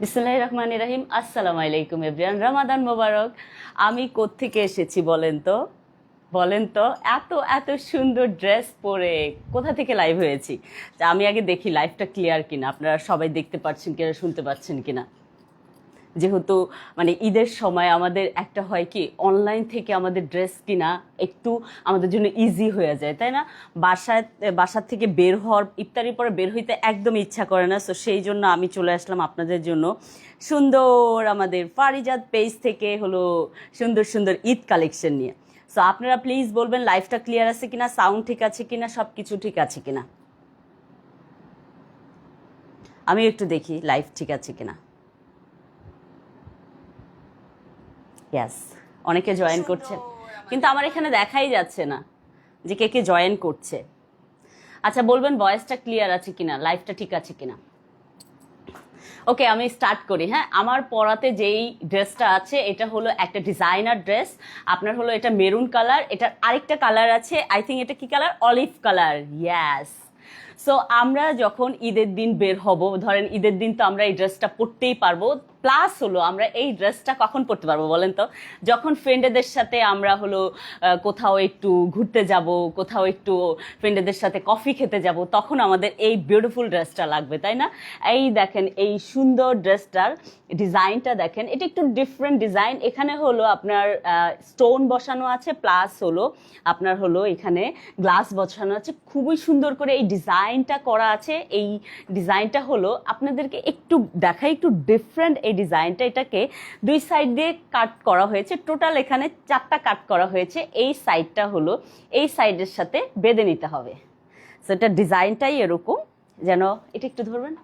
বিসমিল্লাহির রহমানির রহিম। আসসালামু আলাইকুম এভরিওয়ান, রমাদান মোবারক। আমি কোত্থেকে এসেছি বলেন তো এত এত সুন্দর ড্রেস পরে কোথা থেকে লাইভ হয়েছি। তা আমি আগে দেখি লাইভটা ক্লিয়ার কিনা, আপনারা সবাই দেখতে পাচ্ছেন কিনা, শুনতে পাচ্ছেন কিনা। যেহেতু মানে ঈদের সময় আমাদের একটা হয় কি, অনলাইন থেকে আমাদের ড্রেস কিনা একটু আমাদের জন্য ইজি হয়ে যায়, তাই না? বাসার থেকে বের হওয়ার, ইফতারির পরে বের হইতে একদম ইচ্ছা করে না। সো সেই জন্য আমি চলে আসলাম আপনাদের জন্য সুন্দর আমাদের ফারিজাত পেজ থেকে হলো সুন্দর সুন্দর ঈদ কালেকশন নিয়ে। সো আপনারা প্লিজ বলবেন লাইভটা ক্লিয়ার আছে কিনা, সাউন্ড ঠিক আছে কিনা, সব কিছু ঠিক আছে কিনা। আমি একটু দেখি লাইভ ঠিক আছে কিনা। ইয়াস, অনেকে জয়েন করছেন, কিন্তু আমার এখানে দেখাই যাচ্ছে না যে কে কে জয়েন করছে। আচ্ছা বলবেন ভয়েসটা ক্লিয়ার আছে কিনা, লাইভটা ঠিক আছে কিনা। ওকে, আমি স্টার্ট করি। হ্যাঁ, আমার পরাতে যেই ড্রেসটা আছে এটা হলো একটা ডিজাইনার ড্রেস। আপনার হলো এটা মেরুন কালার, এটার আরেকটা কালার আছে, আই থিঙ্ক এটা কি কালার, অলিভ কালার। ইয়াস। সো আমরা যখন ঈদের দিন বের হব, ধরেন ঈদের দিন তো আমরা এই ড্রেসটা পরতেই পারবো। প্লাস হলো আমরা এই ড্রেসটা কখন পরতে পারবো বলেন তো, যখন ফ্রেন্ডেদের সাথে আমরা হলো কোথাও একটু ঘুরতে যাব, কোথাও একটু ফ্রেন্ডেদের সাথে কফি খেতে যাব, তখন আমাদের এই বিউটিফুল ড্রেসটা লাগবে, তাই না? এই দেখেন এই সুন্দর ড্রেসটার ডিজাইনটা দেখেন, এটা একটু ডিফারেন্ট ডিজাইন। এখানে হলো আপনার স্টোন বসানো আছে, প্লাস হলো আপনার হলো এখানে গ্লাস বসানো আছে, খুবই সুন্দর করে এই ডিজাইনটা করা আছে। এই ডিজাইনটা হলো আপনাদেরকে একটু দেখাই, একটু ডিফারেন্ট এই ডিজাইনটা। এটাকে দুই সাইড দিয়ে কাট করা হয়েছে, টোটাল এখানে 4টা কাট করা হয়েছে। এই সাইডটা হলো এই সাইডের সাথে বেঁধে নিতে হবে। সো এটা ডিজাইনটাই এরকম, যেন এটা একটু ধরবেন,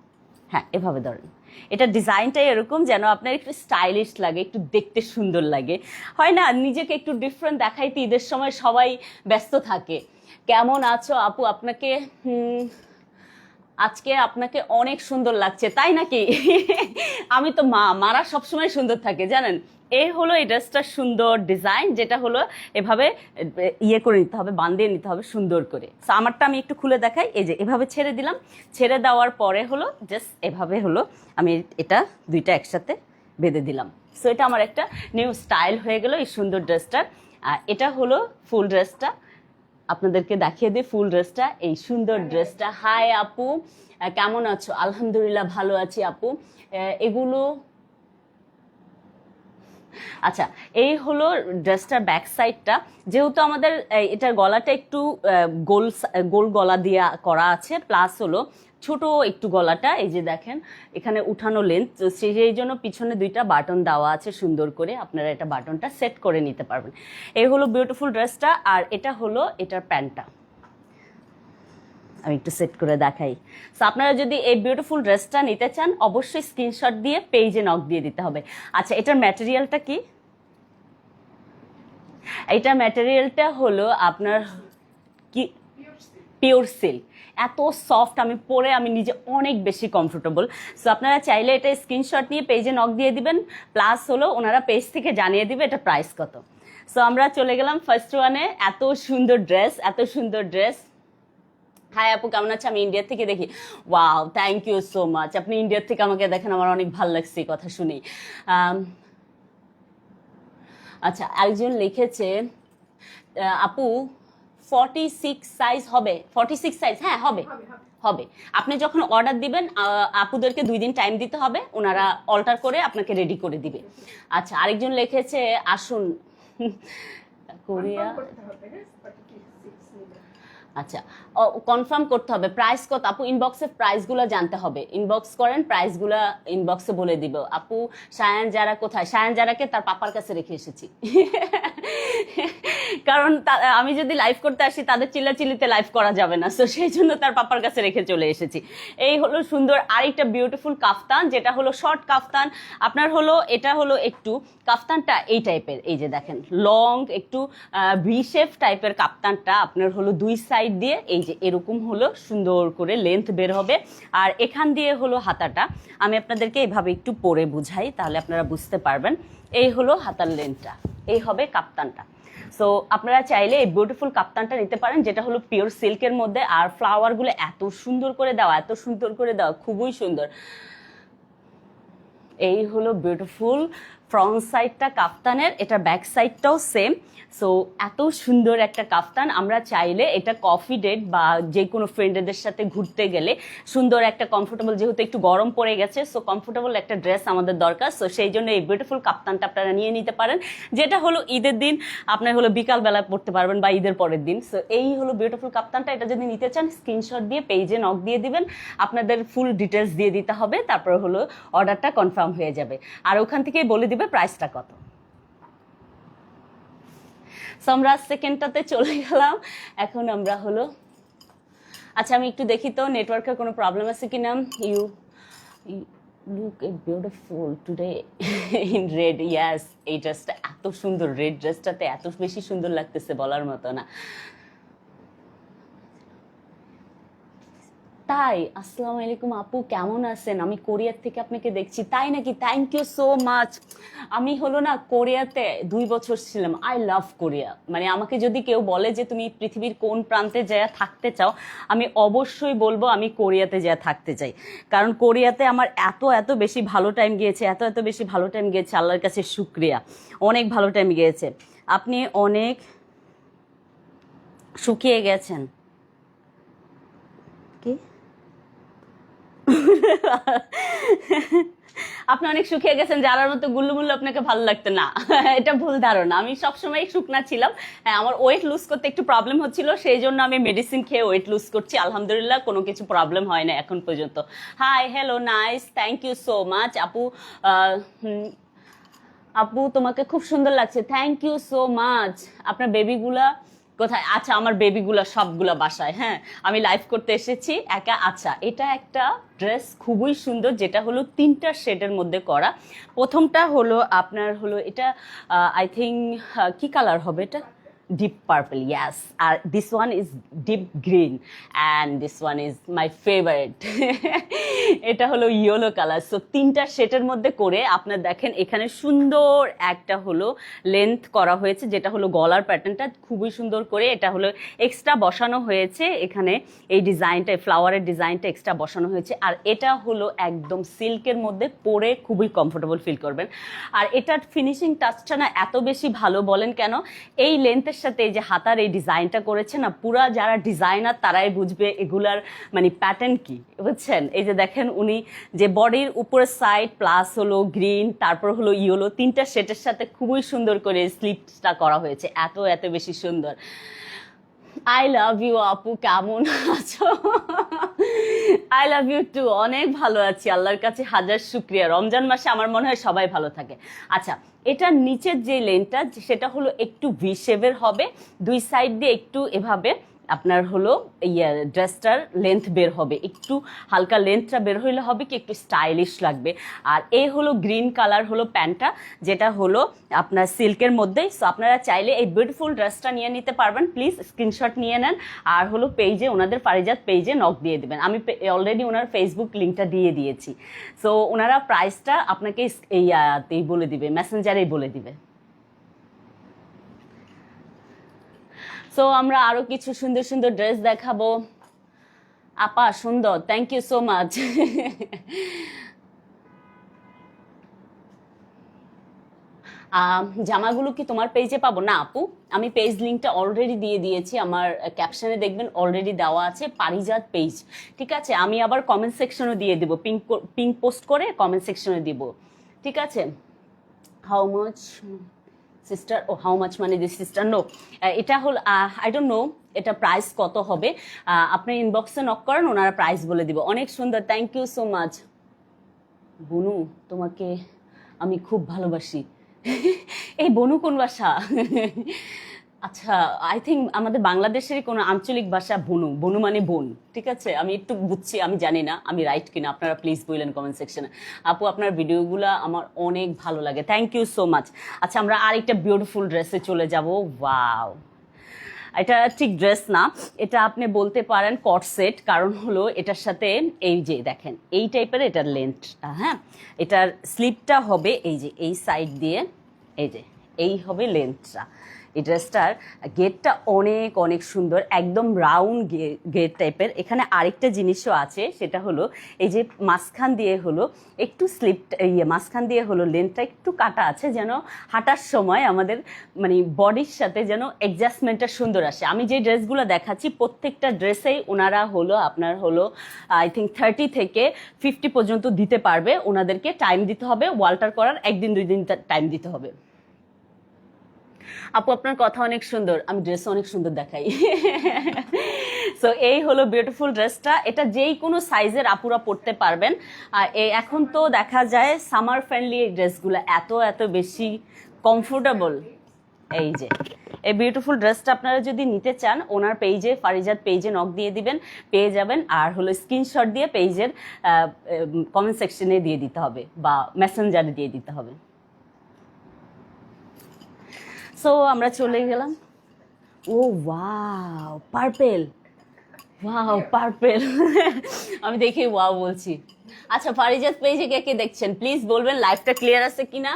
হ্যাঁ এভাবে ধরেন। এটা ডিজাইনটাই এরকম যেন আপনার একটু স্টাইলিশ লাগে, একটু দেখতে সুন্দর লাগে। হয় না, নিজেকে একটু ডিফারেন্ট দেখাইতে ঈদের সময় সবাই ব্যস্ত থাকে। কেমন আছো আপু? আপনাকে আজকে আপনাকে অনেক সুন্দর লাগছে, তাই নাকি? আমি তো মারা সবসময় সুন্দর থাকে জানেন। এই হলো এই ড্রেসটার সুন্দর ডিজাইন, যেটা হলো এভাবে ইয়ে করে নিতে হবে, বাঁধিয়ে নিতে হবে সুন্দর করে। সো আমারটা আমি একটু খুলে দেখাই। এই যে এভাবে ছেড়ে দিলাম, ছেড়ে দেওয়ার পরে হলো জাস্ট এভাবে হলো আমি এটা দুইটা একসাথে বেঁধে দিলাম। সো এটা আমার একটা নিউ স্টাইল হয়ে গেল এই সুন্দর ড্রেসটার। এটা হলো ফুল ড্রেসটা, আপনাদেরকে দেখিয়ে দিই ফুল ড্রেসটা, এই সুন্দর ড্রেসটা। হাই আপু, কেমন আছো? আলহামদুলিল্লাহ ভালো আছি আপু। এগুলো আচ্ছা, এই হলো ড্রেসটার ব্যাক সাইডটা। যেহেতু আমাদের এটার গলাটা একটু গোল গোল গলা দিয়ে করা আছে, প্লাস হলো ছোট একটু গলাটা, এই যে দেখেন এখানে উঠানো লেন্থ, সেই জন্য পিছনে 2টা বাটন দেওয়া আছে সুন্দর করে। আপনারা এটা বাটনটা সেট করে নিতে পারবেন। এই হলো বিউটিফুল ড্রেসটা। আর এটা হলো এটার প্যান্টটা, আমি একটু সেট করে দেখাই। সো আপনারা যদি এই বিউটিফুল ড্রেসটা নিতে চান, অবশ্যই স্ক্রিনশট দিয়ে পেজে নক দিয়ে দিতে হবে। আচ্ছা, এটার ম্যাটেরিয়ালটা কি? এইটার ম্যাটেরিয়ালটা হলো আপনার কি, পিওর সিল্ক। এত সফট, আমি পরে আমি নিজে অনেক বেশি কমফোর্টেবল। সো আপনারা চাইলে এটা স্ক্রিনশট নিয়ে পেজে নক দিয়ে দিবেন, প্লাস হলো ওনারা পেজ থেকে জানিয়ে দিবে এটা প্রাইস কত। সো আমরা চলে গেলাম ফার্স্ট ওয়ানে। এত সুন্দর ড্রেস, এত সুন্দর ড্রেস। হাই আপু, কেমন আছে? আমি ইন্ডিয়া থেকে দেখি। Wow, thank you so much. আপনি ইন্ডিয়ার থেকে আমাকে দেখেন, আমার অনেক ভালো লাগছে কথা শুনেই। আচ্ছা, একজন লিখেছে আপু 46 সাইজ হবে? 46 সাইজ, হ্যাঁ হবে হবে। আপনি যখন অর্ডার দিবেন, আপুদেরকে 2 দিন টাইম দিতে হবে, ওনারা অল্টার করে আপনাকে রেডি করে দিবে। আচ্ছা, আরেকজন লিখেছে আসুন কোরিয়া। আচ্ছা, কনফার্ম করতে হবে। প্রাইস কত আপু? ইনবক্সে প্রাইসগুলো জানতে হবে, ইনবক্স করেন, প্রাইসগুলো ইনবক্সে বলে দিব। আপু সায়ান যারা কোথায়? সায়ান যারাকে তার পাপার কাছে রেখে এসেছি। কারণ আমি যদি লাইভ করতে আসি তাদের চিল্লাচিল্লিতে লাইভ করা যাবে না, সো সেই জন্য তার পাপার কাছে রেখে চলে এসেছি। এই হলো সুন্দর আরেকটা বিউটিফুল কাফতান, যেটা হলো শর্ট কাফতান। আপনার হলো এটা হলো একটু কাফতানটা এই টাইপের, এই যে দেখেন লং একটু ভি শেপ টাইপের কাফতানটা। আপনার হলো 2 সাইড দিয়ে এই যে এরকম হলো সুন্দর করে লেন্থ বের হবে। আর এখান দিয়ে হলো হাতাটা, আমি আপনাদেরকে এভাবে একটু পরে বুঝাই, তাহলে আপনারা বুঝতে পারবেন। এই হলো হাতার লেন্থটা, এই হবে কাপ্তানটা। সো আপনারা চাইলে এই বিউটিফুল কাপ্তানটা নিতে পারেন, যেটা হলো পিওর সিল্কের মধ্যে। আর ফ্লাওয়ারগুলো এত সুন্দর করে দেওয়া, এত সুন্দর করে দেওয়া, খুবই সুন্দর, এই হলো বিউটিফুল ফ্রন্ট সাইডটা কাফতানের, এটা ব্যাক সাইডটাও সেম। সো এত সুন্দর একটা কাফতান, আমরা চাইলে এটা কফি ডেট বা যে কোনো ফ্রেন্ডদের সাথে ঘুরতে গেলে সুন্দর একটা কমফোর্টেবল, যেহেতু একটু গরম পড়ে গেছে, সো কমফোর্টেবল একটা ড্রেস আমাদের দরকার। সো সেই জন্য এই বিউটিফুল কাফতানটা আপনারা নিয়ে নিতে পারেন, যেটা হলো ঈদের দিন আপনার হলো বিকালবেলা পড়তে পারবেন বা ঈদের পরের দিন। সো এই হলো বিউটিফুল কাফতানটা। এটা যদি নিতে চান স্ক্রিনশট দিয়ে পেজে নক দিয়ে দিবেন, আপনাদের ফুল ডিটেলস দিয়ে দিতে হবে, তারপর হলো অর্ডারটা কনফার্ম হয়ে যাবে। আর ওখান থেকেই বলে দিবে প্রাইসটা কত। সো আমরা সেকেন্ডটাতে চলে গেলাম। এখন আমরা হলো, আচ্ছা আমি একটু দেখি তো নেটওয়ার্কের কোনো প্রবলেম আছে কিনা। You look beautiful today in red. Yes, এই ড্রেসটা এত সুন্দর, রেড ড্রেসটাতে এত বেশি সুন্দর লাগতেছে বলার মতো না। তাই, আসসালামু আলাইকুম আপু, কেমন আছেন? আমি কোরিয়ার থেকে আপনাকে দেখছি। তাই নাকি? Thank you so much. আমি হলো না কোরিয়াতে 2 বছর ছিলাম। I love Korea. মানে আমাকে যদি কেউ বলে যে তুমি পৃথিবীর কোন প্রান্তে যায় থাকতে চাও, আমি অবশ্যই বলবো আমি কোরিয়াতে যায় থাকতে চাই। কারণ কোরিয়াতে আমার এত এত বেশি ভালো টাইম গিয়েছে, এত এত বেশি ভালো টাইম গিয়েছে, আল্লাহর কাছে শুকরিয়া, অনেক ভালো টাইম গিয়েছে। আপনি অনেক শুকিয়ে গেছেন কি? আপনি অনেক শুকিয়ে গেছেন, যারার মতো গুল্লুমুল্লু আপনাকে ভালো লাগতো না। এটা ভুল ধারণা, আমি সবসময় শুকনা ছিলাম। হ্যাঁ, আমার ওয়েট লুজ করতে একটু প্রবলেম হচ্ছিল, সেই জন্য আমি মেডিসিন খেয়ে ওয়েট লুজ করছি। আলহামদুলিল্লাহ কোনো কিছু প্রবলেম হয় না এখন পর্যন্ত। Hi, hello, nice, thank you so much আপু। আপু তোমাকে খুব সুন্দর লাগছে, থ্যাংক ইউ সো মাচ। আপনার বেবিগুলা কোথায়? আচ্ছা, আমার বেবিগুলা সবগুলা বাসায়। হ্যাঁ, আমি লাইভ করতে এসেছি একা। আচ্ছা, এটা একটা ড্রেস খুবই সুন্দর, যেটা হলো 3টা শেডের মধ্যে করা। প্রথমটা হলো আপনার হলো এটা আই থিঙ্ক কি কালার হবে এটা? Deep purple, yes. আর this one is deep green and this one is my favourite. এটা হলো ইয়েলো কালার। সো 3টা শেডের মধ্যে করে আপনার দেখেন এখানে সুন্দর একটা হলো লেন্থ করা হয়েছে, যেটা হলো গলার প্যাটার্নটা খুবই সুন্দর করে এটা হলো এক্সট্রা বসানো হয়েছে এখানে। এই ডিজাইনটা, ফ্লাওয়ারের ডিজাইনটা এক্সট্রা বসানো হয়েছে। আর এটা হলো একদম সিল্কের মধ্যে, পরে খুবই কমফোর্টেবল ফিল করবেন। আর এটার ফিনিশিং টাচটা না এত বেশি ভালো, বলেন কেন? এই লেন্থের সাথে এই যে হাতার এই ডিজাইনটা করেছে না, পুরা যারা ডিজাইনার তারাই বুঝবে এগুলার মানে প্যাটার্ন কি, বুঝছেন? এই যে দেখেন উনি যে বডির উপরের সাইড প্লাস হলো গ্রিন, তারপর হলো ইয়েলো, 3টা শেডের সাথে খুবই সুন্দর করে স্লিপটা করা হয়েছে, এত এত বেশি সুন্দর। আই লাভ ইউ আপু, কেমন আছো? আই লাভ ইউ টু, অনেক ভালো আছি, আল্লাহর কাছে হাজার শুক্রিয়া। রমজান মাসে আমার মনে হয় সবাই ভালো থাকে। আচ্ছা, এটার নিচের যে লেনটা সেটা হলো একটু ভি শেপের হবে, 2 সাইড দিয়ে একটু এভাবে আপনার হলো ড্রেসটার লেন্থ বের হবে, একটু হালকা লেন্থটা বের হইলে হবে কি একটু স্টাইলিশ লাগবে। আর এই হলো গ্রিন কালার হলো প্যান্টটা, যেটা হলো আপনার সিল্কের মধ্যেই। সো আপনারা চাইলে এই বিউটিফুল ড্রেসটা নিয়ে নিতে পারবেন। প্লিজ স্ক্রিনশট নিয়ে নেন, আর হলো পেজে ওনাদের পারিজাত পেজে নক দিয়ে দেবেন। আমি অলরেডি ওনার ফেসবুক লিঙ্কটা দিয়ে দিয়েছি। সো ওনারা প্রাইসটা আপনাকে এই বলে দিবে, মেসেঞ্জারেই বলে দিবে। সো আমরা আরো কিছু সুন্দর সুন্দর ড্রেস দেখাবো। আপা সুন্দর, থ্যাংক ইউ সো মাচ। জামাগুলো কি তোমার পেজে পাবো? না আপু, আমি পেজ লিঙ্কটা অলরেডি দিয়ে দিয়েছি, আমার ক্যাপশনে দেখবেন অলরেডি দেওয়া আছে পারিজাত পেজ। ঠিক আছে, আমি আবার কমেন্ট সেকশনে দিয়ে দিব, পিঙ্ক পোস্ট করে কমেন্ট সেকশনে দিব। ঠিক আছে। How much sister? ও হাউ মাচ মানে দিস সিস্টার? নো, এটা হল আই ডোন্ট নো এটা প্রাইস কত হবে। আপনি ইনবক্সে নক করেন, ওনারা প্রাইস বলে দিব। অনেক সুন্দর, থ্যাংক ইউ সো মাচ। বনু তোমাকে আমি খুব ভালোবাসি। এই বনু কোন ভাষা? আচ্ছা, আই থিঙ্ক আমাদের বাংলাদেশেরই কোনো আঞ্চলিক ভাষা বনু। বনু মানে বোন। ঠিক আছে, আমি একটু বুঝছি, আমি জানি না আমি রাইট কিনা, আপনারা প্লিজ বললেন কমেন্ট সেকশনে। আপু আপনার ভিডিওগুলো আমার অনেক ভালো লাগে, থ্যাংক ইউ সো মাচ। আচ্ছা, আমরা আরেকটা বিউটিফুল ড্রেসে চলে যাব। ওয়াও, এটা ঠিক ড্রেস না, এটা আপনি বলতে পারেন কট সেট। কারণ হলো এটার সাথে এই যে দেখেন এই টাইপের এটার লেন্থটা, হ্যাঁ, এটার স্লিপটা হবে এই যে এই সাইড দিয়ে, এই যে এই হবে লেন্থটা, এই ড্রেসটার গেটটা অনেক অনেক সুন্দর, একদম রাউন্ড গেট টাইপের। এখানে আরেকটা জিনিসও আছে, সেটা হলো এই যে মাঝখান দিয়ে হলো একটু মাঝখান দিয়ে হলো লেন্থটা একটু কাটা আছে, যেন হাঁটার সময় আমাদের মানে বডির সাথে যেন অ্যাডজাস্টমেন্টটা সুন্দর আসে। আমি যে ড্রেসগুলো দেখাচ্ছি প্রত্যেকটা ড্রেসেই ওনারা হলো আপনার হলো আই থিঙ্ক 30 থেকে 50 পর্যন্ত দিতে পারবে। ওনাদেরকে টাইম দিতে হবে, ওয়াল্টার করার 1 দিন 2 দিন টাইম দিতে হবে। আপু আপনার কথা অনেক সুন্দর, আমি ড্রেস অনেক সুন্দর দেখাই। সো এই হলো বিউটিফুল ড্রেসটা, এটা যেই কোনো সাইজের আপুরা পরতে পারবেন। এখন তো দেখা যায় সামার ফ্রেন্ডলি এই ড্রেসগুলো এত এত বেশি কমফোর্টেবল। এই যে এই বিউটিফুল ড্রেসটা আপনারা যদি নিতে চান ওনার পেজে, ফারিজাত পেজে নক দিয়ে দিবেন, পেয়ে যাবেন। আর হলো স্ক্রিনশট দিয়ে পেজের কমেন্ট সেকশনে দিয়ে দিতে হবে বা মেসেঞ্জারে দিয়ে দিতে হবে। সো আমরা চলে গেলাম। ও ওয়াও পার্পেল, ওয়াও পার্পেল। আমি দেখে ওয়াও বলছি। আচ্ছা ফারিজাত পেজে কে কে দেখছেন প্লিজ বলবেন লাইভটা ক্লিয়ার আছে কিনা,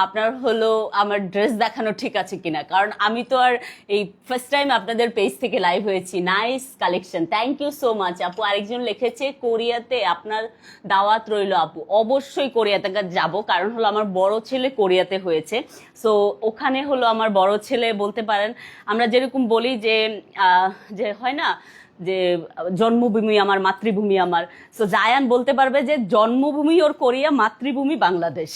আপনার হলো আমার ড্রেস দেখানো ঠিক আছে কিনা, কারণ আমি তো আর এই ফার্স্ট টাইম আপনাদের পেজ থেকে লাইভ হয়েছি। Nice collection, thank you so much আপু। আরেকজন লিখেছে কোরিয়াতে আপনার দাওয়াত রইল আপু। অবশ্যই কোরিয়াতে যাব, কারণ হলো আমার বড় ছেলে কোরিয়াতে হয়েছে। সো ওখানে হলো আমার বড় ছেলে বলতে পারেন, আমরা যেরকম বলি যে যে হয় না যে জন্মভূমি আমার মাতৃভূমি আমার, সো জায়ান বলতে পারবে যে জন্মভূমি ওর কোরিয়া, মাতৃভূমি বাংলাদেশ।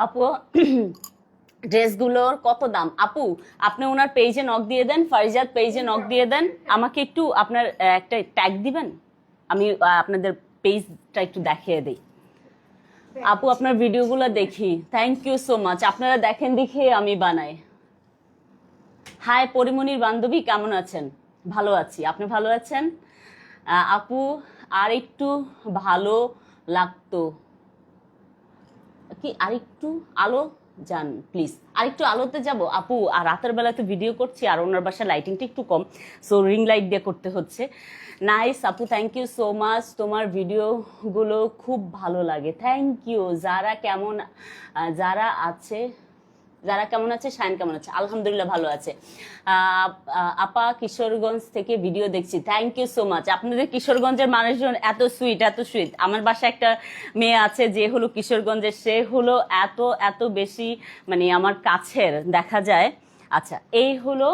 আপু ড্রেসগুলোর কত দাম? আপু আপনি ওনার পেজে নক দিয়ে দেন, ফারিজাত পেজে নক দিয়ে দেন, আমাকে একটু আপনার একটা ট্যাগ দিবেন, আমি আপনাদের পেজটা একটু দেখিয়ে দিই। আপু আপনার ভিডিওগুলো দেখি, থ্যাংক ইউ সো মাচ। আপনারা দেখেন দেখে আমি বানাই। হাই পরিমণির বান্ধবী, কেমন আছেন? ভালো আছি, আপনি ভালো আছেন? আপু আর একটু ভালো লাগতো কি, আরেকটু আলো যান প্লিজ, আরেকটু আলোতে যাব আপু। আর রাতের বেলা তো ভিডিও করছি, আর ওনার বাসায় লাইটিংটা একটু কম, সো রিং লাইট দিয়ে করতে হচ্ছে। নাইস আপু, থ্যাংক ইউ সো মাচ, তোমার ভিডিওগুলো খুব ভালো লাগে, থ্যাংক ইউ। যারা কেমন আছে, শায়ন কেমন আছে? আলহামদুলিল্লাহ ভালো আছে। আপা কিশোরগঞ্জ থেকে ভিডিও দেখছি, থ্যাংক ইউ সো মাচ। আপনাদের কিশোরগঞ্জের মানুষজন এত সুইট, এত সুইট। আমার বাসায় একটা মেয়ে আছে যে হলো কিশোরগঞ্জের, সে হলো এত এত বেশি মানে আমার কাছের দেখা যায়। আচ্ছা এই হলো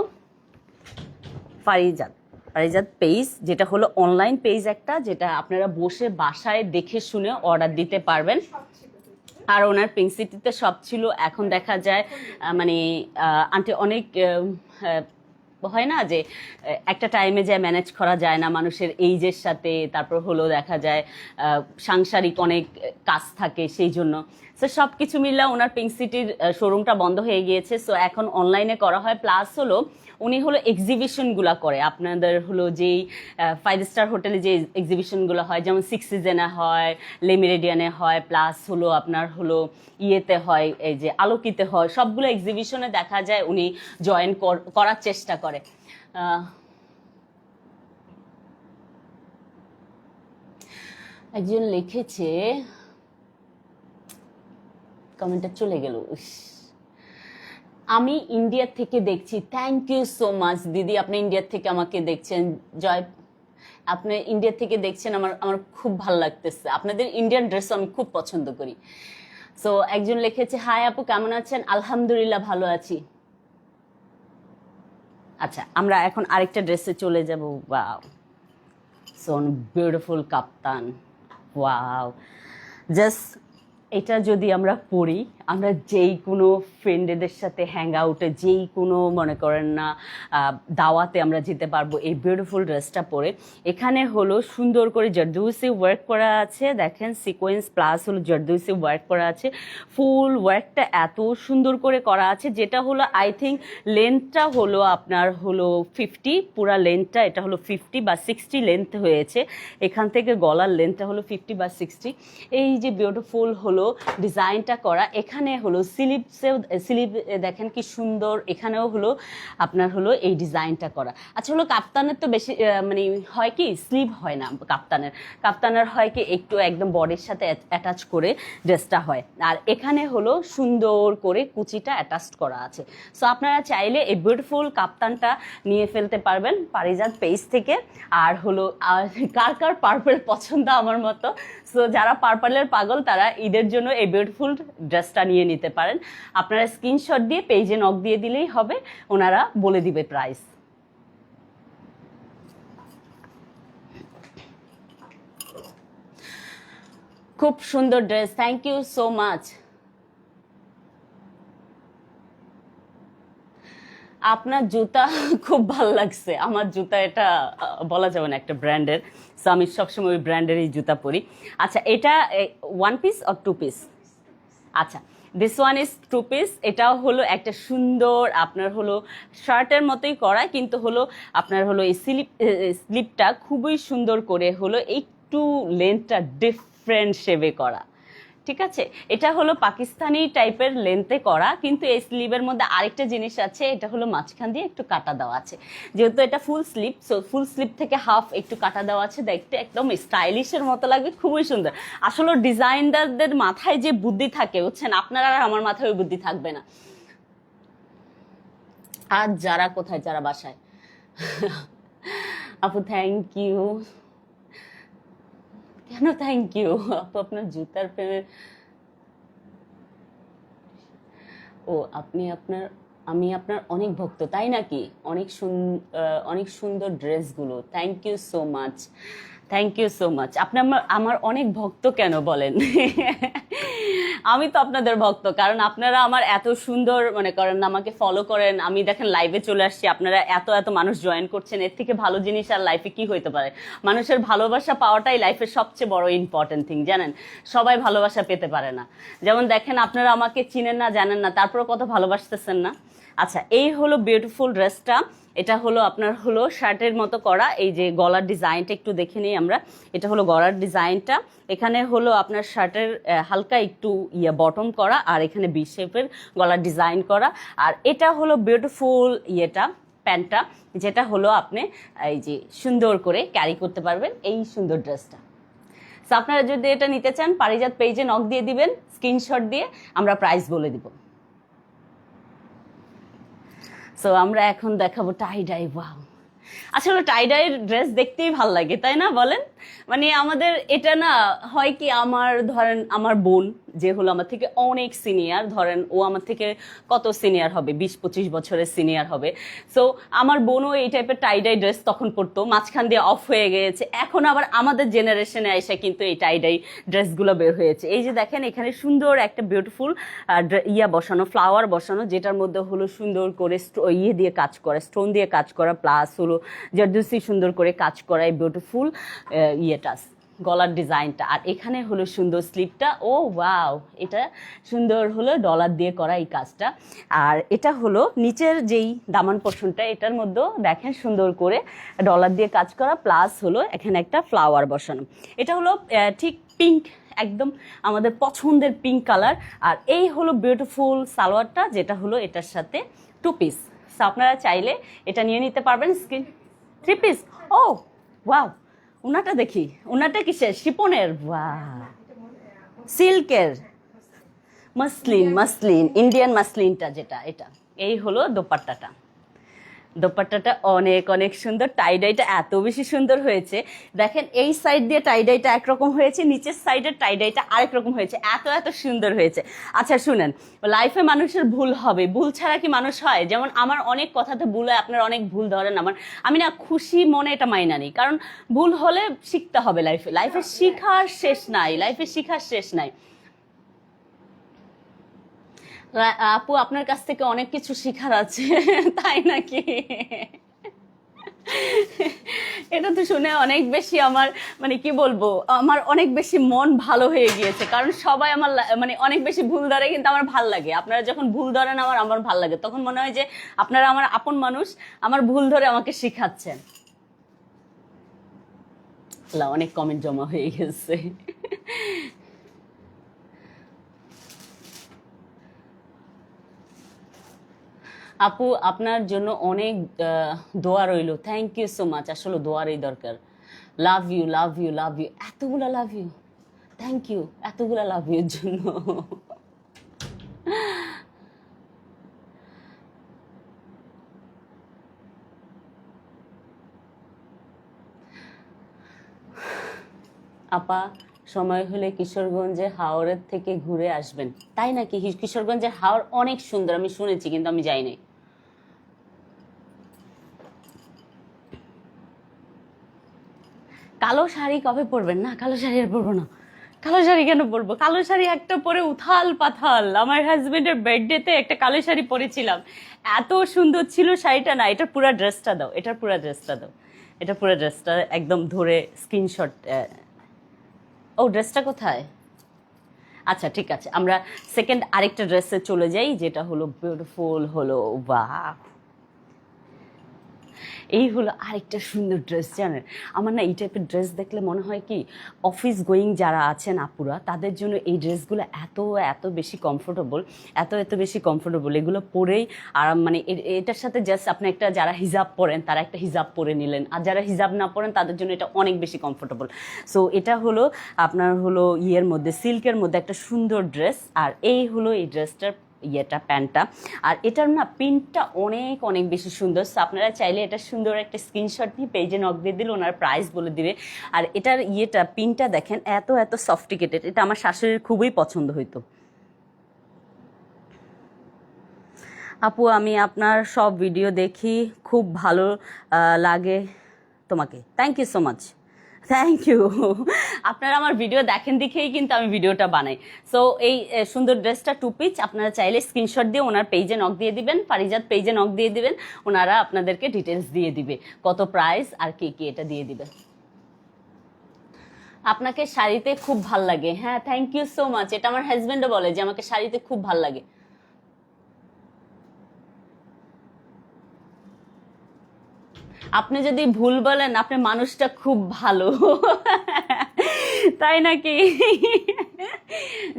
ফারিজাত পেজ, যেটা হলো অনলাইন পেজ একটা, যেটা আপনারা বসে বাসায় দেখে শুনে অর্ডার দিতে পারবেন। আর ওনার পিঙ্ক সিটিতে সব ছিল, এখন দেখা যায় মানে আন্টি অনেক হয় না যে একটা টাইমে যায় ম্যানেজ করা যায় না মানুষের এইজের সাথে, তারপর হলো দেখা যায় সাংসারিক অনেক কাজ থাকে, সেই জন্য সো সব কিছু মিললে ওনার পিঙ্ক সিটির শোরুমটা বন্ধ হয়ে গিয়েছে। সো এখন অনলাইনে করা হয়, প্লাস হলো উনি হলো এক্সিবিশনগুলো করে। আপনাদের হলো যেই 5 স্টার হোটেলে যে এক্সিবিশনগুলো হয়, যেমন 6 সিজনে হয়, লে মেরিডিয়ানে হয়, প্লাস হলো আপনার হলো ইয়েতে হয়, এই যে আলোকিতে হয়, সবগুলো এক্সিবিশনে দেখা যায় উনি জয়েন করার চেষ্টা করে। একজন লিখেছে, কমেন্টটা চলে গেল, আমি ইন্ডিয়া থেকে দেখছি, থ্যাংক ইউ সো মাচ দিদি, আপনি ইন্ডিয়া থেকে আমাকে দেখছেন। জয়, আপনি ইন্ডিয়া থেকে দেখছেন, আমার খুব ভালো লাগতেছে। আপনাদের ইন্ডিয়ান ড্রেস আমি খুব পছন্দ করি। সো একজন লিখেছে, হাই আপু কেমন আছেন? আলহামদুলিল্লাহ ভালো আছি। আচ্ছা আমরা এখন আরেকটা ড্রেসে চলে যাব। ওয়াও সো বিউটিফুল কাপ্তান, ওয়াও জাস্ট এটা যদি আমরা পড়ি, আমরা যেই কোনো ফ্রেন্ডদের সাথে হ্যাং আউটে, যেই কোনো মনে করেন না দাওয়াতে আমরা যেতে পারবো এই বিউটিফুল ড্রেসটা পরে। এখানে হলো সুন্দর করে জারদৌসি ওয়ার্ক করা আছে, দেখেন সিকোয়েন্স প্লাস হলো জারদৌসি ওয়ার্ক করা আছে। ফুল ওয়ার্কটা এত সুন্দর করে করা আছে, যেটা হলো আই থিঙ্ক লেন্থটা হলো আপনার হলো 50, পুরা লেন্থটা এটা হলো 50 বা 60 লেন্থ হয়েছে। এখান থেকে গলার লেন্থটা হলো 50 বা 60। এই যে বিউটিফুল হলো ডিজাইনটা করা, এখানে এখানে হলো স্লিপ দেখেন কি সুন্দর, এখানেও হলো আপনার হলো এই ডিজাইনটা করা। আচ্ছা হলো কাপ্তানের তো বেশি মানে হয় কি স্লিভ হয় না কাপ্তানের হয় কি একটু একদম বডির সাথে অ্যাটাচ করে ড্রেসটা হয়, আর এখানে হলো সুন্দর করে কুচিটা অ্যাটাচ করা আছে। সো আপনারা চাইলে এই বিউটিফুল কাপ্তানটা নিয়ে ফেলতে পারবেন পারিজাত পেজ থেকে। আর হলো কার কার পার্পল পছন্দ আমার মতো, সো যারা পার্পলের পাগল তারা ঈদের জন্য এই বিউটিফুল ড্রেসটা নিয়ে নিতে পারেন। আপনারা স্ক্রিনশট দিয়ে পেজে নক দিয়ে দিলেই হবে, ওনারা বলে দিবে প্রাইস। খুব সুন্দর dress, thank you so much. আপনার জুতা খুব ভালো লাগছে। আমার জুতা এটা বলা যাবে না একটা ব্র্যান্ডের, সো আমি সবসময় ওই ব্র্যান্ডেরই জুতা পরি। আচ্ছা এটা 1 পিস অর 2 পিস? আচ্ছা দিস ওয়ান ইজ 2 পিস। এটাও হলো একটা সুন্দর আপনার হলো শার্টের মতোই করা, কিন্তু হলো আপনার হলো এই স্লিপটা খুবই সুন্দর করে হলো একটু লেন্থটা ডিফারেন্ট শেপে করা, ঠিক আছে। এটা হলো পাকিস্তানি টাইপের লেন্থে করা, কিন্তু এই স্লিভের মধ্যে আরেকটা জিনিস আছে, এটা হলো মাঝখান দিয়ে একটু কাটা দেওয়া আছে, যেহেতু এটা full sleeve, so full sleeve থেকে হাফ একটু কাটা দেওয়া আছে, দেখতে একদম স্টাইলিশের মতো লাগবে, খুবই সুন্দর। আসলে ডিজাইনারদের মাথায় যে বুদ্ধি থাকে বুঝছেন, আপনারা আর আমার মাথায় ওই বুদ্ধি থাকবে না। আর যারা কোথায়, যারা বাসায় আপু থ্যাংক ইউ। কেন থ্যাংক ইউ আপু? আপনার জুতার প্রেমের ও আমি আপনার অনেক ভক্ত, তাই নাকি? অনেক সুন্দর ড্রেসগুলো, thank you so much, thank you so much. আপনি আমার অনেক ভক্ত কেন বলেন? আমি তো আপনাদের ভক্ত, কারণ আপনারা আমার এত সুন্দর মনে করেন আমাকে ফলো করেন, আমি দেখেন লাইভে চলে আসছি, আপনারা এত এত মানুষ জয়েন করছেন, এর থেকে ভালো জিনিস আর লাইফে কি হইতে পারে? মানুষের ভালোবাসা পাওয়াটাই লাইফের সবচেয়ে বড় ইম্পর্টেন্ট থিং, জানেন? সবাই ভালোবাসা পেতে পারে না। যেমন দেখেন আপনারা আমাকে চিনেন না, জানেন না, তারপরে কত ভালোবাসতেছেন না। আচ্ছা এই হলো বিউটিফুল ড্রেসটা, এটা হলো আপনার হলো শার্টের মতো করা, এই যে গলার ডিজাইনটা একটু দেখে নিই আমরা। এটা হলো গলার ডিজাইনটা, এখানে হলো আপনার শার্টের হালকা একটু বটম করা, আর এখানে বি শেপের গলার ডিজাইন করা। আর এটা হলো বিউটিফুল প্যান্টটা, যেটা হলো আপনি এই যে সুন্দর করে ক্যারি করতে পারবেন এই সুন্দর ড্রেসটা। সো আপনারা যদি এটা নিতে চান পারিজাত পেজে নক দিয়ে দিবেন, স্ক্রিনশট দিয়ে আমরা প্রাইস বলে দিব। সো আমরা এখন দেখাবো টাই ডাই। ওয়াও, আসলে টাই ডাই ড্রেস দেখতেই ভাল লাগে, তাই না বলেন? মানে আমাদের এটা না হয় কি, ধরেন আমার বোন যে হলো আমার থেকে অনেক সিনিয়র, ধরেন ও আমার থেকে কত সিনিয়র হবে, 20-25 বছরের সিনিয়র হবে। সো আমার বোনও এই টাইপের টাই ডাই ড্রেস তখন পরতো, মাঝখান দিয়ে অফ হয়ে গিয়েছে, এখন আবার আমাদের জেনারেশনে এসে কিন্তু এই টাই ডাই ড্রেসগুলো বের হয়েছে। এই যে দেখেন এখানে সুন্দর একটা বিউটিফুল বসানো, ফ্লাওয়ার বসানো, যেটার মধ্যে হলো সুন্দর করে দিয়ে কাজ করা, স্টোন দিয়ে কাজ করা, প্লাস হলো জারদুসি সুন্দর করে কাজ করা, এই বিউটিফুল গলার ডিজাইনটা। আর এখানে হলো সুন্দর স্লিপটা, ও ওয়াও, এটা সুন্দর হলো ডলার দিয়ে করা এই কাজটা। আর এটা হলো নিচের যেই দামান পোর্শনটা, এটার মধ্যেও দেখেন সুন্দর করে ডলার দিয়ে কাজ করা, প্লাস হলো এখানে একটা ফ্লাওয়ার বসানো। এটা হলো ঠিক পিঙ্ক, একদম আমাদের পছন্দের পিঙ্ক কালার। আর এই হলো বিউটিফুল সালোয়ারটা, যেটা হলো এটার সাথে 2 পিস। আপনারা চাইলে এটা নিয়ে নিতে পারবেন। 3 পিস, ও ওয়াও, উনাটা দেখি, উনাটা কিসের? শিপনের? ওয়াও, সিল্কের, মাসলিন ইন্ডিয়ান মাসলিনটা যেটা, এটা। এই হলো দোপাট্টাটা অনেক অনেক সুন্দর। টাইডাইটা এত বেশি সুন্দর হয়েছে, দেখেন এই সাইড দিয়ে টাইডাইটা একরকম হয়েছে, নিচের সাইডের টাইডাইটা আরেক রকম হয়েছে, এত এত সুন্দর হয়েছে। আচ্ছা শুনেন, লাইফে মানুষের ভুল হবে, ভুল ছাড়া কি মানুষ হয়? যেমন আমার অনেক কথাতে ভুল হয়, আপনার অনেক ভুল ধরেন আমার, আমি না খুশি মনে এটা মাইনা নিই, কারণ ভুল হলে শিখতে হবে। লাইফে শিখার শেষ নাই। আপু আপনার কাছ থেকে অনেক কিছু শেখার আছে, তাই নাকি? এটা তো শুনে অনেক বেশি আমার মানে কি বলবো, আমার অনেক বেশি মন ভালো হয়ে গিয়েছে, কারণ সবাই আমার মানে অনেক বেশি ভুল ধরে, কিন্তু আমার ভাল লাগে। আপনারা যখন ভুল ধরেন আমার ভাল লাগে, তখন মনে হয় যে আপনারা আমার আপন মানুষ, আমার ভুল ধরে আমাকে শিখাচ্ছেন। অনেক কমেন্ট জমা হয়ে গেছে। আপু আপনার জন্য অনেক দোয়া রইলো, থ্যাংক ইউ সো মাচ। আসলে দোয়ারই দরকার। Love you, love you, love you, এতগুলা লাভ ইউ, থ্যাংক ইউ এতগুলা লাভ ইউর জন্য। আপা সময় হলে কিশোরগঞ্জে হাওরের থেকে ঘুরে আসবেন। তাই নাকি? কিশোরগঞ্জের হাওর অনেক সুন্দর, আমি শুনেছি কিন্তু আমি যাই নাই। কালো শাড়ি কবে পরবেন? না, কালো শাড়ি আর পরবো না। কালো শাড়ি কেন পরবো? কালো শাড়ি একটা পরে উথাল পাথাল। আমার হাজবেন্ডের বার্থডেতে একটা কালো শাড়ি পরেছিলাম, এত সুন্দর ছিল শাড়িটা। না, এটার পুরো ড্রেসটা দাও, এটার পুরো ড্রেসটা দাও, এটা পুরো ড্রেসটা একদম ধরে স্ক্রিনশট। ও ড্রেসটা কোথায়? আচ্ছা ঠিক আছে, আমরা সেকেন্ড আরেকটা ড্রেসে চলে যাই, যেটা হলো বিউটিফুল হলো। বাহ, এই হলো আরেকটা সুন্দর ড্রেস। জানেন, আমার না এই টাইপের ড্রেস দেখলে মনে হয় কি, অফিস গোয়িং যারা আছেন আপুরা, তাদের জন্য এই ড্রেসগুলো এত এত বেশি কমফোর্টেবল, এত বেশি কমফোর্টেবল। এগুলো পরেই আরাম, মানে এটার সাথে জাস্ট আপনি একটা, যারা হিজাব পরেন তারা একটা হিজাব পরে নিলেন, আর যারা হিজাব না পরেন তাদের জন্য এটা অনেক বেশি কমফোর্টেবল। সো এটা হলো আপনার হলো ইয়ের মধ্যে, সিল্কের মধ্যে একটা সুন্দর ড্রেস। আর এই হলো এই ড্রেসটার ইয়েটা, প্যান্টটা। আর এটার না প্রিন্টটা অনেক অনেক বেশি সুন্দর। সো আপনারা চাইলে এটা সুন্দর একটা স্ক্রিনশট নিয়ে পেজে নক দিয়ে দিলে ওনার প্রাইস বলে দিবে। আর এটার ইয়েটা, প্রিন্টটা দেখেন, এত এত সফটিকেটেড। এটা আমার শাশুড়ির খুবই পছন্দ হইতো। আপু আমি আপনার সব ভিডিও দেখি, খুব ভালো লাগে তোমাকে। Thank you so much, thank you. আপনারা আমার ভিডিও দেখেন দেখেই কিন্তু আমি ভিডিওটা বানাই। সো এই সুন্দর ড্রেসটা টু পিচ, আপনারা চাইলে স্ক্রিনশট দিয়ে ওনার পেজে নক দিয়ে দিবেন, পারিজাত পেজে নক দিয়ে দিবেন, ওনারা আপনাদেরকে ডিটেলস দিয়ে দিবে, কত প্রাইস আর কি কি, এটা দিয়ে দিবে। আপনাকে শাড়িতে খুব ভাল লাগে। হ্যাঁ, থ্যাংক ইউ সো মাচ। এটা আমার হাজবেন্ডও বলে যে আমাকে শাড়িতে খুব ভাল লাগে। আপনি যদি ভুল বলেন, আপনি মানুষটা খুব ভালো। তাই নাকি?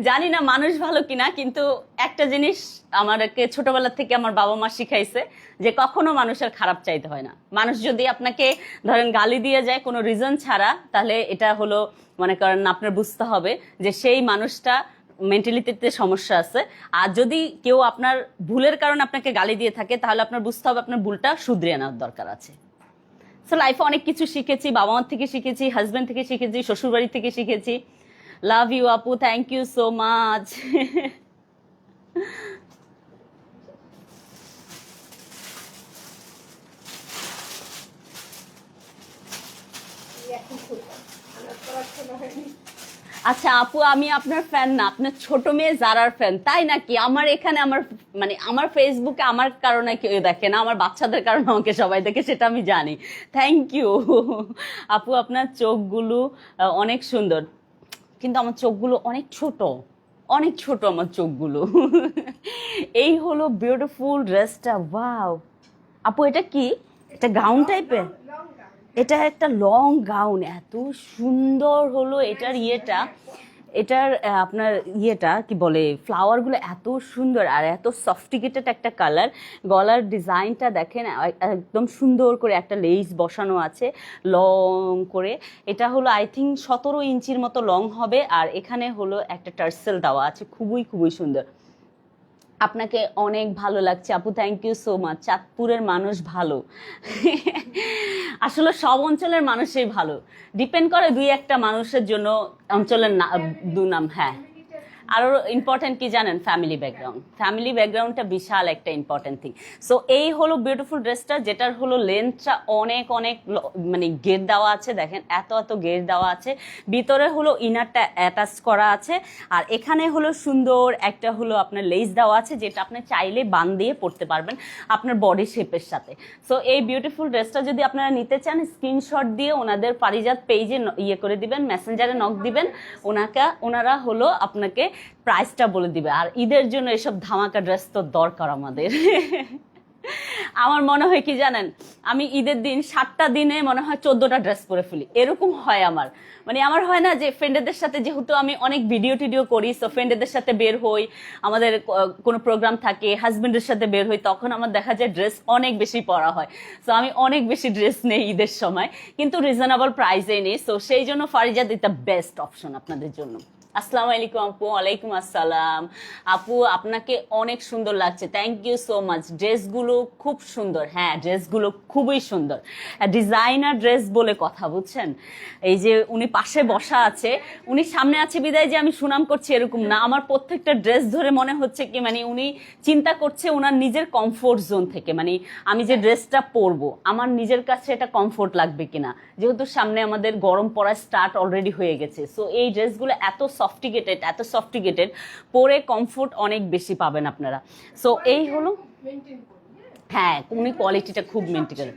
জানি না মানুষ ভালো কিনা, কিন্তু একটা জিনিস আমাকে ছোটবেলা থেকে আমার বাবা মা শিখাইছে, যে কখনো মানুষের খারাপ চাইতে হয় না। মানুষ যদি আপনাকে ধরেন গালি দিয়ে যায় কোনো রিজন ছাড়া, তাহলে এটা হলো, মনে করেন আপনার বুঝতে হবে যে সেই মানুষটা মেন্টালিটিতে সমস্যা আছে। আর যদি কেউ আপনার ভুলের কারণে আপনাকে গালি দিয়ে থাকে, তাহলে আপনার বুঝতে হবে আপনার ভুলটা শুধরে আনার দরকার আছে। সো লাইফে অনেক কিছু শিখেছি, বাবা মার থেকে শিখেছি, হাজব্যান্ড থেকে শিখেছি, শ্বশুরবাড়ি থেকে শিখেছি। লাভ ইউ আপু, থ্যাংক ইউ সো মাচ। আচ্ছা আপু, আমি আপনার ফ্যান না, আপনার ছোট মেয়ে জারার ফ্যান। তাই নাকি? আমার এখানে আমার, মানে আমার ফেসবুকে আমার কারণে কেউ দেখে না, আমার বাচ্চাদের কারণে আমাকে সবাই দেখে, সেটা আমি জানি। থ্যাংক ইউ আপু, আপনার চোখগুলো অনেক সুন্দর, কিন্তু আমার চোখগুলো অনেক ছোট, অনেক ছোট আমার চোখগুলো। এই হলো বিউটিফুল ড্রেসটা। ওয়াও আপু, এটা কি? এটা গাউন টাইপের? এটা একটা লং গাউন, এত সুন্দর হলো এটার ইয়েটা, এটার আপনার ইয়েটা কি বলে, ফ্লাওয়ারগুলো এত সুন্দর আর এত সফটিকেটেড একটা কালার। গলার ডিজাইনটা দেখেন, একদম সুন্দর করে একটা লেস বসানো আছে লং করে। এটা হলো আই থিঙ্ক 17 ইঞ্চির মতো লং হবে। আর এখানে হলো একটা টার্সেল দেওয়া আছে, খুবই খুবই সুন্দর। আপনাকে অনেক ভালো লাগছে আপু, থ্যাংক ইউ সো মাচ। চাঁদপুরের মানুষ ভালো। আসলে সব অঞ্চলের মানুষই ভালো, ডিপেন্ড করে দুই একটা মানুষের জন্য অঞ্চলের দুনাম। হ্যাঁ, আরও ইম্পর্টেন্ট কি জানেন? Family background. ফ্যামিলি ব্যাকগ্রাউন্ডটা বিশাল একটা ইম্পর্টেন্ট থিং। সো এই হলো বিউটিফুল ড্রেসটা, যেটার হলো লেন্থটা অনেক অনেক, মানে গেট দেওয়া আছে, দেখেন এত এত গেট দেওয়া আছে। ভিতরে হলো ইনারটা অ্যাটাচ করা আছে, আর এখানে হলো সুন্দর একটা হলো আপনার লেস দেওয়া আছে, যেটা আপনি চাইলে বান দিয়ে পরতে পারবেন আপনার বডি শেপের সাথে। সো এই বিউটিফুল ড্রেসটা যদি আপনারা নিতে চান, স্ক্রিনশট দিয়ে ওনাদের পারিজাত পেজে ইয়ে করে দিবেন, মেসেঞ্জারে নক দিবেন, ওনারা হলো আপনাকে প্রাইসটা বলে দিবে। আর ঈদের জন্য এসব ধামাকা ড্রেস তো দরকার আমাদের। আমার মনে হয় কি জানেন, আমি ঈদের দিন 7টা দিনে মনে হয় 14টা ড্রেস পরে ফেলি, এরকম হয় আমার। মানে আমার হয় না যে ফ্রেন্ডদের সাথে, যেহেতু আমি অনেক ভিডিও টিডিও করি, সো ফ্রেন্ডদের সাথে বের হই, আমাদের কোনো প্রোগ্রাম থাকে, হাজবেন্ডের সাথে বের হই, তখন আমার দেখা যায় ড্রেস অনেক বেশি পরা হয়। সো আমি অনেক বেশি ড্রেস নেই ঈদের সময়, কিন্তু রিজনেবল প্রাইসে নেই। সো সেই জন্য ফারিজাত দ্য বেস্ট অপশন আপনাদের জন্য। আসসালামু আলাইকুম আপু। ওয়ালাইকুম আসসালাম আপু, আপনাকে অনেক সুন্দর লাগছে, থ্যাংক ইউ সো মাচ। ড্রেসগুলো খুব সুন্দর, হ্যাঁ ড্রেসগুলো খুবই সুন্দর, ডিজাইনার ড্রেস বলে কথা, বুঝছেন? এই যে উনি পাশে বসা আছে, উনি সামনে আছে বিদায় যে আমি সুনাম করছি এরকম না, আমার প্রত্যেকটা ড্রেস ধরে মনে হচ্ছে কি মানে উনি চিন্তা করছে ওনার নিজের কমফোর্ট জোন থেকে, মানে আমি যে ড্রেসটা পরবো আমার নিজের কাছে এটা কমফোর্ট লাগবে কিনা, যেহেতু সামনে আমাদের গরম পড়া স্টার্ট অলরেডি হয়ে গেছে। সো এই ড্রেসগুলো এত সফটিকেটেড, পরে কমফোর্ট অনেক বেশি পাবেন আপনারা। সো এই হলো, হ্যাঁ উনি কোয়ালিটিটা খুব মেনটেন করেন।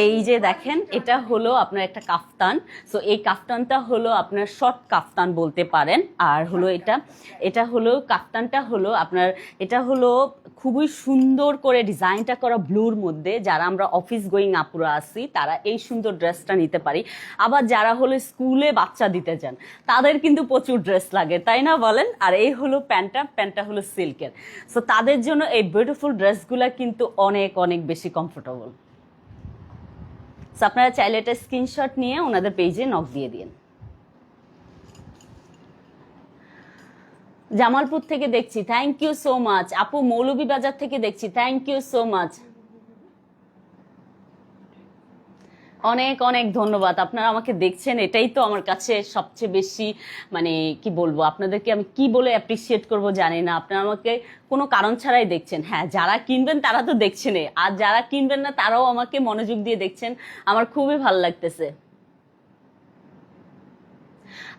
এই যে দেখেন, এটা হলো আপনার একটা কাফতান। সো এই কাফতানটা হলো আপনার শর্ট কাফতান বলতে পারেন। আর হলো এটা হলো কাফতানটা হলো আপনার, এটা হলো খুবই সুন্দর করে ডিজাইনটা করা ব্লুর মধ্যে। যারা আমরা অফিস গোয়িং আপুরা আছি তারা এই সুন্দর ড্রেসটা নিতে পারি। আবার যারা হলো স্কুলে বাচ্চা দিতে যান তাদের কিন্তু প্রচুর ড্রেস লাগে, তাই না বলেন? আর এই হলো প্যান্টটা হলো সিল্কের। সো তাদের জন্য এই বিউটিফুল ড্রেসগুলো কিন্তু অনেক অনেক বেশি কমফোর্টেবল। সো আপনারা চাইলে এটা স্ক্রিনশট নিয়ে ওনাদের পেজে নক দিয়ে দিন। জামালপুর থেকে দেখছি, থ্যাংক ইউ সো মাচ আপু। মৌলভীবাজার থেকে দেখছি, থ্যাংক ইউ সো মাচ, অনেক অনেক ধন্যবাদ। আপনারা আমাকে দেখছেন, এটাই তো আমার কাছে সবচেয়ে বেশি, মানে কি বলবো আপনাদেরকে আমি কি বলে অ্যাপ্রিসিয়েট করব জানি না। আপনারা আমাকে কোনো কারণ ছাড়াই দেখছেন। হ্যাঁ যারা কিনবেন তারা তো দেখছেনই, আর যারা কিনবেন না তারাও আমাকে মনোযোগ দিয়ে দেখছেন, আমার খুবই ভালো লাগতেছে।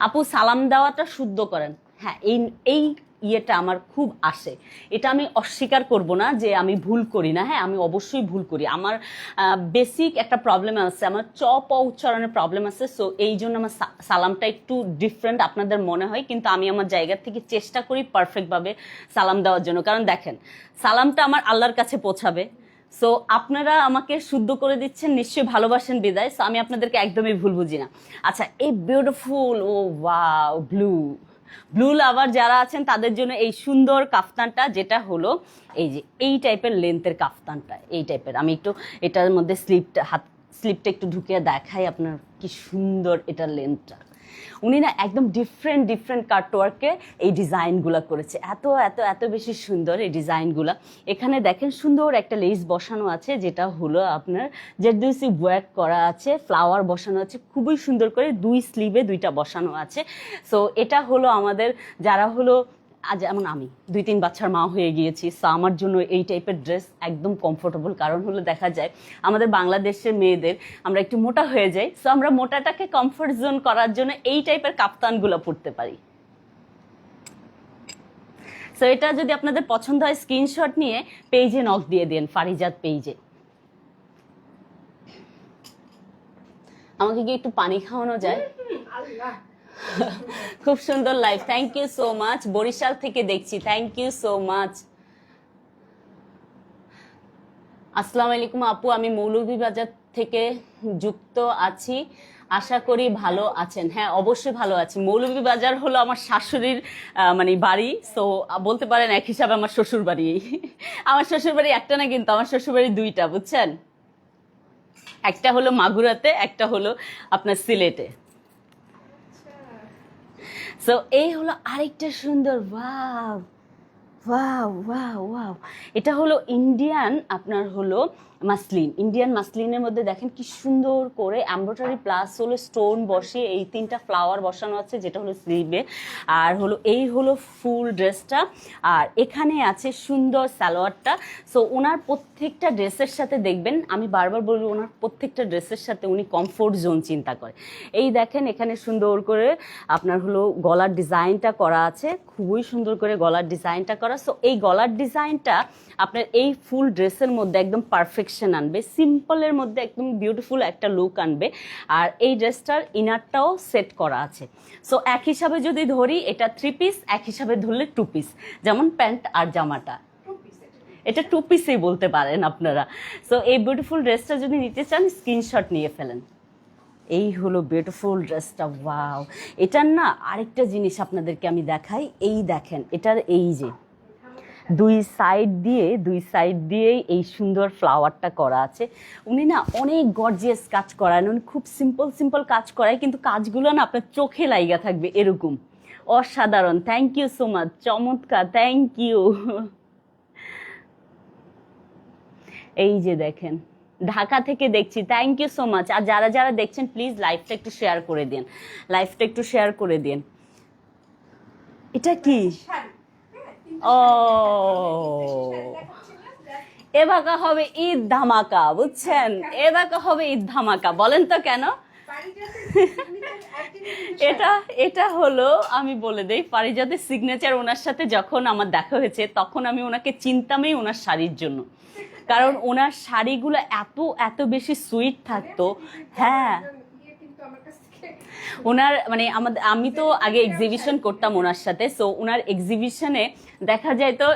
আপু সালাম দেওয়াটা শুদ্ধ করেন, হ্যাঁ এই এই ইয়েটা আমার খুব আসে, এটা আমি অস্বীকার করব না যে আমি ভুল করি না। হ্যাঁ আমি অবশ্যই ভুল করি, আমার বেসিক একটা প্রবলেম আছে, আমার চ প উচ্চারণের প্রবলেম আছে। সো এই জন্য আমার সালামটা একটু ডিফারেন্ট আপনাদের মনে হয়, কিন্তু আমি আমার জায়গা থেকে চেষ্টা করি পারফেক্টভাবে সালাম দেওয়ার জন্য। কারণ দেখেন, সালামটা আমার আল্লাহর কাছে পৌঁছাবে। সো আপনারা আমাকে শুদ্ধ করে দিচ্ছেন, নিশ্চয়ই ভালোবাসেন বিদায়। সো আমি আপনাদেরকে একদমই ভুল বুঝি না। আচ্ছা এই বিউটিফুল, ও ওয়াও, ব্লু লাভার যারা আছেন তাদের জন্য এই সুন্দর কাফতানটা, যেটা হলো এই যে এই টাইপের লেন্থের কাফতানটা, এই টাইপের। আমি একটু এটার মধ্যে স্লিপটা একটু ঢুকিয়ে দেখাই আপনার, কি সুন্দর এটার লেন্থটা। উনি না একদম ডিফারেন্ট কাটওয়ার্কে এই ডিজাইনগুলো করেছে, এত এত এত বেশি সুন্দর এই ডিজাইনগুলো। এখানে দেখেন সুন্দর একটা লেস বসানো আছে, যেটা হলো আপনার জারদৌসি ওয়ার্ক করা আছে, ফ্লাওয়ার বসানো আছে খুবই সুন্দর করে, দুই স্লিভে দুইটা বসানো আছে। সো এটা হলো আমাদের যারা হলো, আজ যেমন আমি 2-3 বাচ্চার মা হয়ে গিয়েছি, সো আমার জন্য এই টাইপের ড্রেস একদম কমফোর্টেবল। কারণ হলো দেখা যায় আমাদের বাংলাদেশের মেয়েদের আমরা একটু মোটা হয়ে যাই, সো আমরা মোটাটাকে কমফোর্ট জোন করার জন্য এই টাইপের কাফতানগুলো পরতে পারি। সো এটা যদি আপনাদের পছন্দ হয় স্ক্রিনশট নিয়ে পেজে নক দিয়ে দেন, ফারিজাত পেজে। আমাকে কি একটু পানি খাওয়ানো যায়? খুব সুন্দর life, thank you so much. Barishal থেকে দেখছি, থ্যাংক ইউ সো মাচ। আসসালামু আলাইকুম আপু, আমি মৌলভীবাজার থেকে যুক্ত আছি, আশা করি ভালো আছেন। হ্যাঁ অবশ্যই ভালো আছি। মৌলভীবাজার হলো আমার শাশুড়ির মানে বাড়ি, সো বলতে পারেন এক হিসাবে আমার শ্বশুর বাড়ি। আমার শ্বশুর বাড়ি একটা না, কিন্তু আমার শ্বশুর বাড়ি দুইটা, বুঝছেন? একটা হলো মাগুরাতে, একটা হলো আপনার সিলেটে। সো এই হলো আরেকটা সুন্দর, ওয়াও ওয়াও ওয়াও ওয়াও, এটা হলো ইন্ডিয়ান আপনার হলো মাসলিন, ইন্ডিয়ান মাসলিনের মধ্যে দেখেন কি সুন্দর করে এমব্রয়ডারি প্লাস হলো স্টোন বসিয়ে এই 3টা ফ্লাওয়ার বসানো আছে, যেটা হলো স্লিভে। আর হলো এই হলো ফুল ড্রেসটা, আর এখানে আছে সুন্দর সালোয়ারটা। সো ওনার প্রত্যেকটা ড্রেসের সাথে দেখবেন, আমি বারবার বলবো, ওনার প্রত্যেকটা ড্রেসের সাথে উনি কমফোর্ট জোন চিন্তা করে। এই দেখেন এখানে সুন্দর করে আপনার হলো গলার ডিজাইনটা করা আছে, খুবই সুন্দর করে গলার ডিজাইনটা করা। সো এই গলার ডিজাইনটা আপনার এই ফুল ড্রেসের মধ্যে একদম পারফেকশন আনবে, সিম্পলের মধ্যে একদম বিউটিফুল একটা লুক আনবে। আর এই ড্রেসটার ইনারটাও সেট করা আছে। সো এক হিসাবে যদি ধরি এটা 3 পিস, এক হিসাবে ধরলে 2 পিস, যেমন প্যান্ট আর জামাটা। এটা 2 পিসেই বলতে পারেন আপনারা। সো এই বিউটিফুল ড্রেসটা যদি নিতে চান স্ক্রিনশট নিয়ে ফেলেন। এই হলো বিউটিফুল ড্রেসটা, ওয়াও। এটার না আরেকটা জিনিস আপনাদেরকে আমি দেখাই, এই দেখেন এটার এই যে দুই সাইড দিয়েই এই সুন্দর ফ্লাওয়ারটা করা আছে। উনি না অনেক গর্জিয়াস কাজ করান, উনি খুব সিম্পল কাজ করায়, কিন্তু কাজগুলো না আপনার চোখে লাইগা থাকবে এরকম, অসাধারণ। থ্যাংক ইউ সো মাচ, চমৎকার, থ্যাংক ইউ। এই যে দেখেন ঢাকা থেকে দেখছি, থ্যাংক ইউ সো মাচ। আর যারা যারা দেখছেন প্লিজ লাইভটা একটু শেয়ার করে দিন, এটা কি? ও এবাকা হবে ঈদ ধামাকা, বুঝছেন? এবাকা হবে ঈদ ধামাকা, বলেন তো কেন? এটা হলো, আমি বলে দেই, পারিজাতের সিগনেচার। ওনার সাথে যখন আমার দেখা হয়েছে তখন আমি ওনাকে চিনতামই ওনার শাড়ির জন্য, কারণ ওনার শাড়িগুলো এত বেশি সুইট থাকতো। হ্যাঁ, ওনার মানে আমি তো আগে এক্সিবিশন করতাম ওনার সাথে, সো ওনার এক্সিবিশনে দেখা যায় তো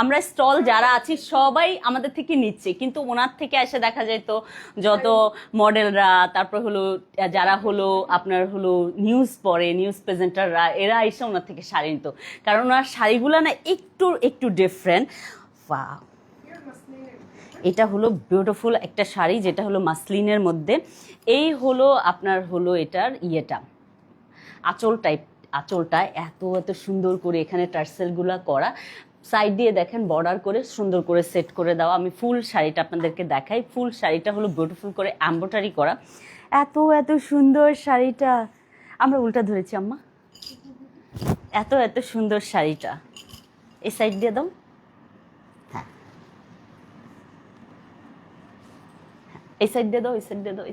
আমরা স্টল যারা আছি সবাই আমাদের থেকে নিচ্ছে, কিন্তু ওনার থেকে এসে দেখা যায় তো যত মডেলরা, তারপর হলো যারা হলো আপনার হলো নিউজ পড়ে, নিউজ প্রেজেন্টাররা, এরা এসে ওনার থেকে শাড়ি নিত, কারণ ওনার শাড়িগুলো না একটু ডিফারেন্ট। ওয়াও, এটা হলো বিউটিফুল একটা শাড়ি, যেটা হলো মাসলিনের মধ্যে। এই হলো আপনার হলো এটার ইয়েটা, আঁচলটা এত সুন্দর করে এখানে টার্সেলগুলা করা, সাইড দিয়ে দেখেন বর্ডার করে সুন্দর করে সেট করে দেওয়া। আমি ফুল শাড়িটা আপনাদেরকে দেখাই। ফুল শাড়িটা হলো বিউটিফুল করে এমব্রয়ডারি করা, এত সুন্দর শাড়িটা। আমরা উল্টা ধরেছি আম্মা, এত সুন্দর শাড়িটা। এই সাইড দিয়ে দাও, হ্যাঁ এই সাইড দিয়ে দাও, এই সাইড দিয়ে দাও।